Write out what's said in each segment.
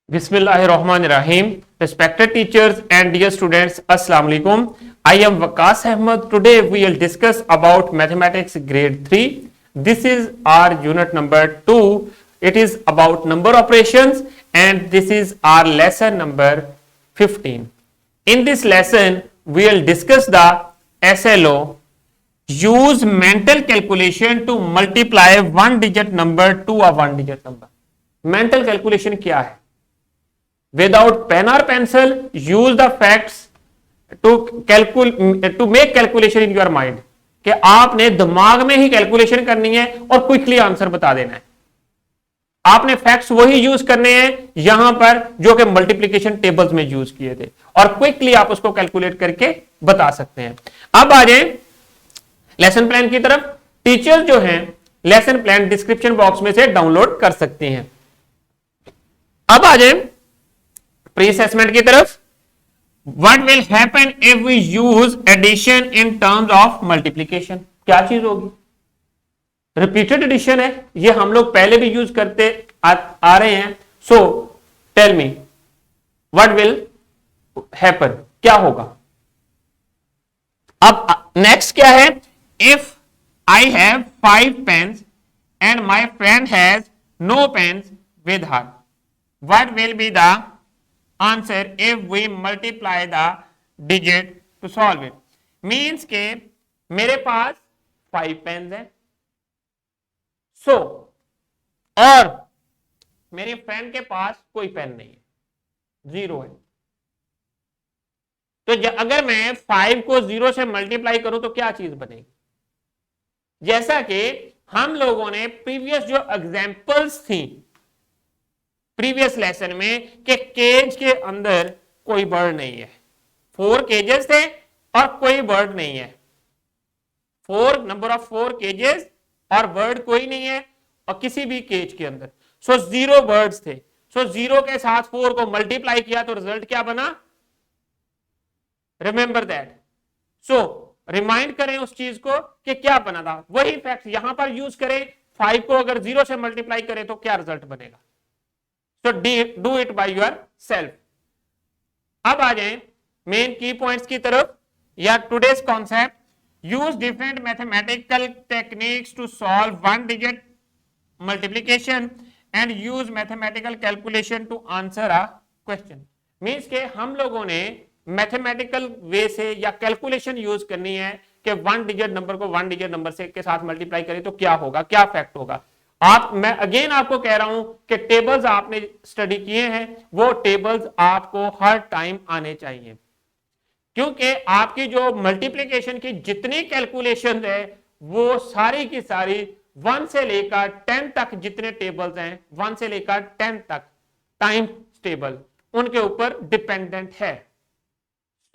Bismillahirrahmanirrahim. Respected teachers and dear students, Assalamu alaikum. I am Waqas Ahmed. Today we will discuss about mathematics grade 3. This is our unit number 2. It is about number operations and this is our lesson number 15. In this lesson we will discuss the SLO. Use mental calculation to multiply one digit number to a one digit number. Mental calculation क्या है? Without pen or pencil, use the facts to make calculation in your mind. कि आपने दिमाग में ही calculation करनी है और quickly answer बता देना है. आपने फैक्ट्स वही यूज करने हैं यहां पर जो कि मल्टीप्लिकेशन टेबल्स में यूज किए थे और क्विकली आप उसको कैलकुलेट करके बता सकते हैं. अब आ जाए लेसन प्लान की तरफ. टीचर्स जो हैं लेसन प्लान डिस्क्रिप्शन बॉक्स में से डाउनलोड कर सकते हैं. अब आ जाए प्री असेसमेंट की तरफ. What will happen if we use addition in terms of multiplication. क्या चीज होगी? रिपीटेड एडिशन है, ये हम लोग पहले भी यूज करते आ रहे हैं. So tell me what will happen, क्या होगा? अब नेक्स्ट क्या है? If I have 5 pens and my friend has no pens with her, what will be the answer if we multiply the digit to solve it. Means के मेरे पास 5 pens हैं, सो और मेरे फ्रेंड के पास कोई पेन नहीं है, 0 है. तो अगर मैं 5 को 0 से मल्टीप्लाई करूं तो क्या चीज बनेगी? जैसा कि हम लोगों ने प्रीवियस जो एग्जांपल्स थी प्रीवियस लेसन में कि केज के अंदर कोई बर्ड नहीं है. 4 केजेस थे और कोई बर्ड नहीं है. 4 नंबर ऑफ 4 केजेस और बर्ड कोई नहीं है और किसी भी केज के अंदर. सो 0 बर्ड्स थे. सो 0 के साथ 4 को मल्टीप्लाई किया तो रिजल्ट क्या बना? Remember that. सो रिमाइंड करें उस चीज को कि क्या बना था. वही फैक्ट यहां पर यूज करें. 5 को अगर 0 से मल्टीप्लाई करें तो क्या रिजल्ट बनेगा? So do it by yourself. अब आ जाएं मेन की पॉइंट्स की तरफ. या today's concept. Use different mathematical techniques to solve one digit multiplication and use mathematical calculation to answer a question. Means के हम लोगों ने मैथमेटिकल वे से या कैलकुलेशन यूज करनी है कि वन डिजिट नंबर को वन डिजिट नंबर से के साथ मल्टीप्लाई करें तो क्या होगा, क्या फैक्ट होगा. मैं अगेन आपको कह रहा हूं कि टेबल्स आपने स्टडी किए हैं, वो टेबल्स आपको हर टाइम आने चाहिए, क्योंकि आपकी जो मल्टीप्लिकेशन की जितनी कैलकुलेशन है वो सारी की सारी 1 से लेकर 10 तक जितने टेबल्स हैं 1 से लेकर 10 तक टाइम टेबल उनके ऊपर डिपेंडेंट है.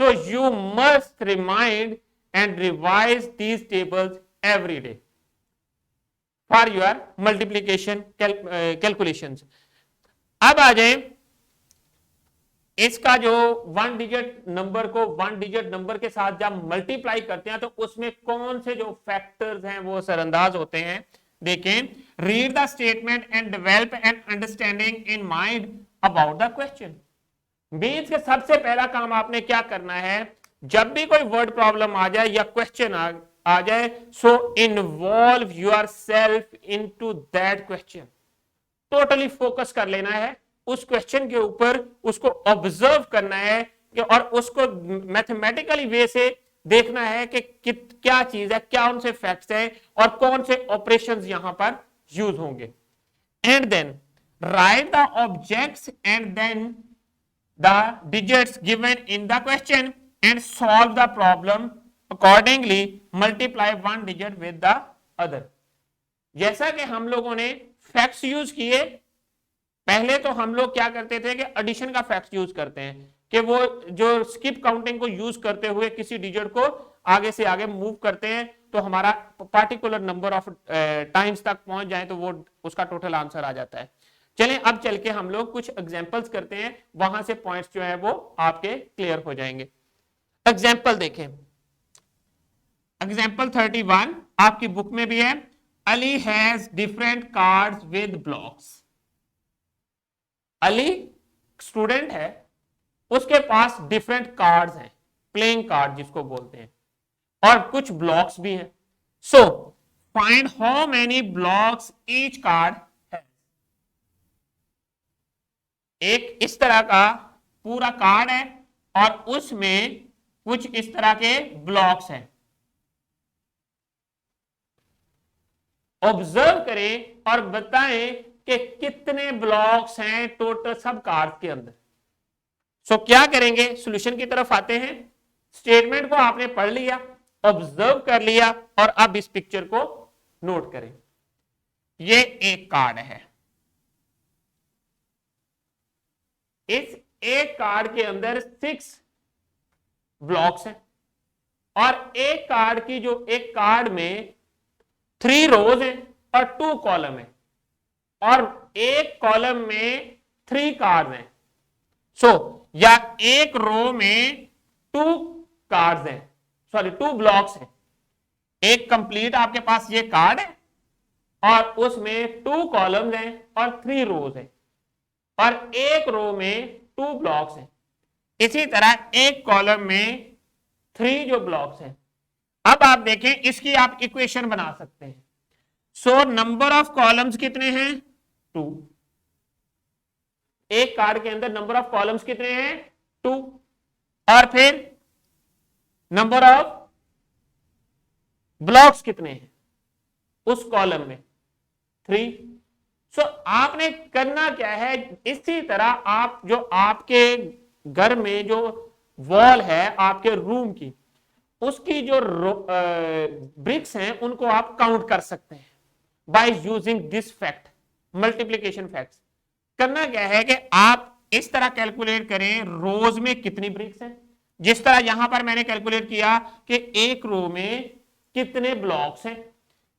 So you must remind and revise these tables every day for your multiplication calculations. अब आ जाए इसका जो वन डिजिट नंबर को वन डिजिट नंबर के साथ जब मल्टीप्लाई करते हैं तो उसमें कौन से जो फैक्टर्स हैं वो असरअंदाज होते हैं. देखें, read the statement and develop an understanding in mind about the question. Means के सबसे पहला काम आपने क्या करना है, जब भी कोई वर्ड प्रॉब्लम आ जाए या क्वेश्चन आ जाए, so involve yourself into that question. Totally focus कर लेना है उस क्वेश्चन के ऊपर, उसको ऑब्जर्व करना है और उसको मैथमेटिकली वे से देखना है कि क्या चीज है, क्या उनसे फैक्ट्स है और कौन से ऑपरेशंस यहां पर यूज होंगे. And then write the objects and then the digits given in the question and solve the problem accordingly. multiply one digit with the other. जैसा कि हम लोगों ने फैक्ट्स यूज किए, पहले तो हम लोग क्या करते थे कि एडिशन का फैक्ट यूज करते हैं कि वो जो स्किप काउंटिंग को यूज करते हुए किसी डिजिट को आगे से आगे मूव करते हैं तो हमारा पार्टिकुलर नंबर ऑफ टाइम्स तक पहुंच जाए तो वो उसका टोटल आंसर आ जाता है. चलें अब चल के हम लोग कुछ एग्जांपल्स करते हैं, वहां से पॉइंट्स जो है वो आपके क्लियर हो जाएंगे. एग्जांपल देखें. एग्जाम्पल 31 आपकी बुक में भी है. Ali has different cards with blocks. Ali student है, उसके पास डिफरेंट कार्ड्स हैं, प्लेइंग कार्ड जिसको बोलते हैं, और कुछ ब्लॉक्स भी हैं. So find how many blocks each card है. एक इस तरह का पूरा कार्ड है और उसमें कुछ इस तरह के ब्लॉक्स हैं. ऑब्जर्व करें और बताएं कि कितने ब्लॉक्स हैं टोटल सब कार्ड के अंदर. सो क्या करेंगे, सॉल्यूशन की तरफ आते हैं. स्टेटमेंट को आपने पढ़ लिया, ऑब्जर्व कर लिया, और अब इस पिक्चर को नोट करें. ये एक कार्ड है. इस एक कार्ड के अंदर 6 ब्लॉक्स हैं और एक कार्ड की जो एक कार्ड में 3 रोज हैं और 2 कॉलम है और एक कॉलम में 3 कार्ड हैं. सो या एक रो में 2 कार्ड्स हैं, सॉरी 2 ब्लॉक्स हैं. एक कंप्लीट आपके पास ये कार्ड है और उसमें 2 कॉलम्स हैं और 3 रोज हैं और एक रो में 2 ब्लॉक्स हैं. इसी तरह एक कॉलम में 3 जो ब्लॉक्स हैं. अब आप देखें, इसकी आप इक्वेशन बना सकते हैं. सो नंबर ऑफ कॉलम्स कितने हैं, 2. एक कार्ड के अंदर नंबर ऑफ कॉलम्स कितने हैं, 2. और फिर नंबर ऑफ ब्लॉक्स कितने हैं उस कॉलम में, 3. सो आपने करना क्या है, इसी तरह आप जो आपके घर में जो वॉल है आपके रूम की, उसकी जो ब्रिक्स हैं उनको आप काउंट कर सकते हैं by using this fact, multiplication fact. करना क्या है कि आप इस तरह कैलकुलेट करें रोज में कितनी ब्रिक्स हैं, जिस तरह यहां पर मैंने कैलकुलेट किया कि एक रो में कितने ब्लॉक्स हैं.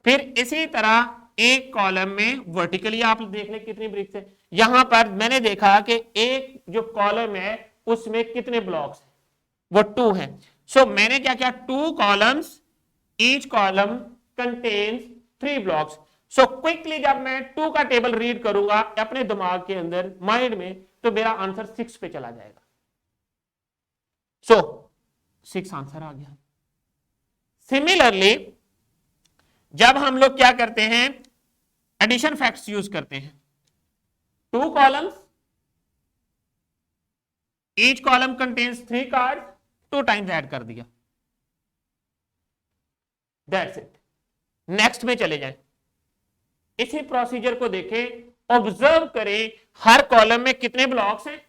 फिर इसी तरह एक कॉलम में वर्टिकली आप देख लें कितनी ब्रिक्स है. यहां पर मैंने देखा कि एक जो कॉलम है उसमें कितने ब्लॉक्स हैं, वो 2 हैं. सो मैंने क्या किया, 2 columns, each column contains 3 blocks. So quickly जब मैं 2 का टेबल रीड करूंगा अपने दिमाग के अंदर, माइंड में, तो मेरा आंसर 6 पे चला जाएगा. सो 6 आंसर आ गया. सिमिलरली जब हम लोग क्या करते हैं, एडिशन फैक्ट्स यूज करते हैं. 2 columns, each column contains 3 card, 2 times add कर दिया, दैट्स इट. नेक्स्ट में चले जाएं. इसी प्रोसीजर को देखें, ऑब्जर्व करें हर कॉलम में कितने ब्लॉक्स हैं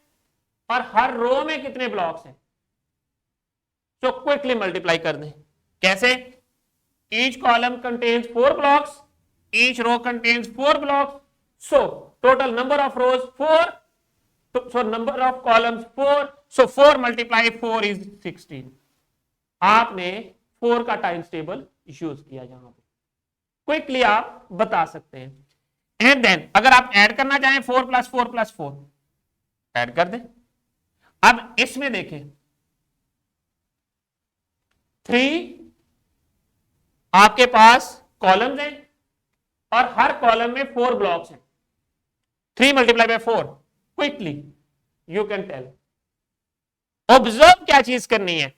और हर रो में कितने ब्लॉक्स हैं. तो क्विकली मल्टीप्लाई कर दें. कैसे, each column contains 4 blocks, each row contains 4 blocks. So total number of rows 4, so number of columns 4, so 4 multiply 4 is 16. आपने 4 का टाइम्स टेबल यूज किया यहां पे, क्विकली आप बता सकते हैं. एंड देन अगर आप ऐड करना चाहें 4 + 4 + 4 ऐड कर दें. अब इसमें देखें 3 आपके पास कॉलम्स हैं और हर कॉलम में 4 ब्लॉक्स हैं. 3 × 4, quickly you can tell. Observe क्या चीज करनी है,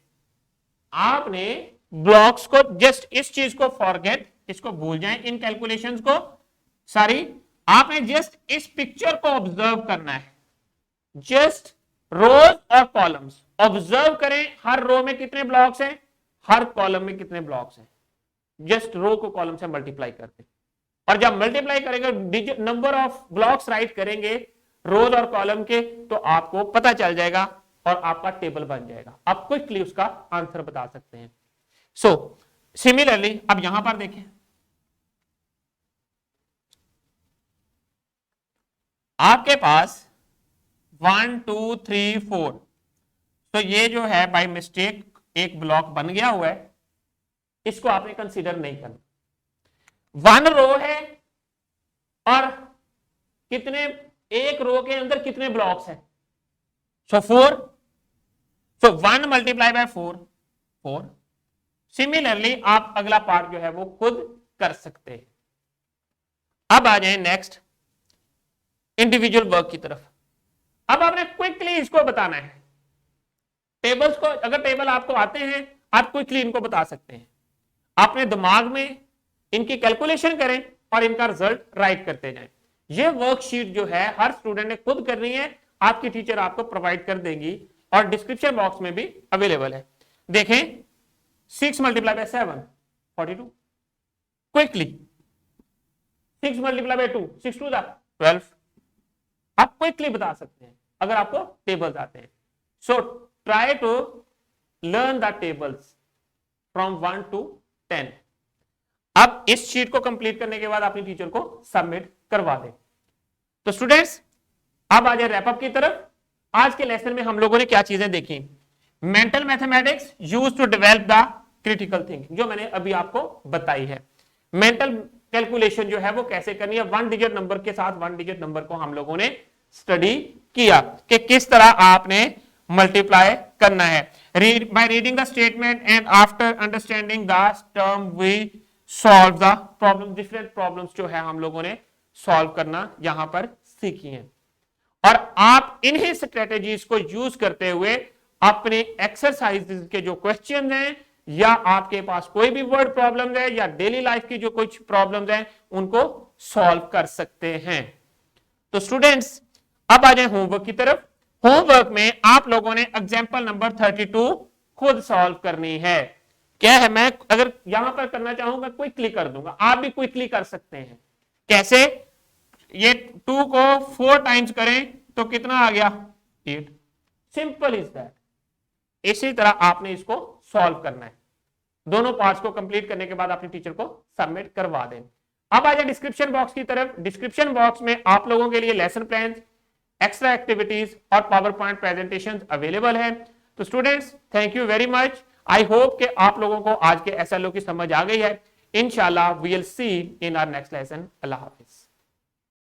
आपने ब्लॉक्स को, जस्ट इस चीज को फॉरगेट, इसको भूल जाएं, इन कैलकुलेशंस को सारी. आपने जस्ट इस पिक्चर को ऑब्जर्व करना है. जस्ट रोज और कॉलम्स ऑब्जर्व करें, हर रो में कितने ब्लॉक्स हैं, हर कॉलम में कितने ब्लॉक्स हैं. जस्ट रो को कॉलम से मल्टीप्लाई करते, और जब मल्टीप्लाई करेंगे नंबर ऑफ ब्लॉक्स राइट करेंगे रोज और कॉलम के, तो आपको पता चल जाएगा और आपका टेबल बन जाएगा. आप क्विकली उसका आंसर बता सकते हैं. सो सिमिलरली अब यहां पर देखें, आपके पास 1 2 3 4, तो ये जो है बाय मिस्टेक एक ब्लॉक बन गया हुआ है, इसको आपने कंसीडर नहीं करना. 1 रो है और कितने, एक रो के अंदर कितने ब्लॉक्स हैं, सो 4. सो 1 × 4, 4. सिमिलरली आप अगला पार्ट जो है वो खुद कर सकते हैं. अब आ जाए नेक्स्ट इंडिविजुअल वर्क की तरफ. अब आपने क्विकली इसको बताना है। टेबल्स को, अगर टेबल आपको आते हैं, आप क्विकली इनको बता सकते हैं। अपने दिमाग में इनकी कैलकुलेशन करें और इनका रिजल्ट राइट करते जाएं। ये वर्कशीट जो है हर स्टूडेंट ने खुद करनी है, आपकी टीचर आपको प्रोवाइड कर देंगी और डिस्क्रिप्शन बॉक्स में भी अवेलेबल है। देखें 6 multiply by 7 42, quickly 6 multiply by 2 6 2 12। आप क्विकली बता सकते हैं अगर आपको टेबल्स आते हैं। So try to learn the tables from 1 to 10। अब इस शीट को कंप्लीट करने के बाद अपनी टीचर को सबमिट करवा दें। तो स्टूडेंट्स अब आ जाए रैपअप की तरफ। आज के लेसन में हम लोगों ने क्या चीजें देखी? Mental mathematics use to develop the critical thinking, जो मैंने अभी आपको बताई है। मेंटल कैलकुलेशन जो है वो कैसे करनी है, 1 डिजिट नंबर के साथ 1 डिजिट नंबर को हम लोगों ने स्टडी किया कि किस तरह आपने मल्टीप्लाई करना है। By reading the statement and after understanding the term we solve the problem. Different problems जो है हम लोगों ने सॉल्व करना यहां पर सीखी है, और आप इन्हीं स्ट्रेटेजीज को यूज करते हुए अपने एक्सरसाइज के जो क्वेश्चन हैं, या आपके पास कोई भी वर्ड प्रॉब्लम है या डेली लाइफ की जो कुछ प्रॉब्लम्स हैं, उनको सॉल्व कर सकते हैं। तो स्टूडेंट्स अब आ जाए होमवर्क की तरफ। होमवर्क में आप लोगों ने एग्जाम्पल नंबर 32 खुद सॉल्व करनी है। क्या है, मैं अगर यहां पर करना चाहूंगा क्विकली कर दूंगा, आप भी क्विकली कर सकते हैं। कैसे? ये 2 को 4 टाइम्स करें तो कितना आ गया? 8। Simple is that. इसी तरह आपने इसको सॉल्व करना है। दोनों पार्ट्स को कंप्लीट करने के बाद अपनी टीचर को सबमिट करवा दें। अब आ जाए डिस्क्रिप्शन बॉक्स की तरफ। डिस्क्रिप्शन बॉक्स में आप लोगों के लिए लेसन प्लान, एक्स्ट्रा एक्टिविटीज और पावर पॉइंट प्रेजेंटेशन अवेलेबल है। तो students thank you very much. I hope कि आप लोगों को आज के एसएलओ की समझ आ गई है। इंशाल्लाह we will see in our next lesson. अल्लाह हाफिज।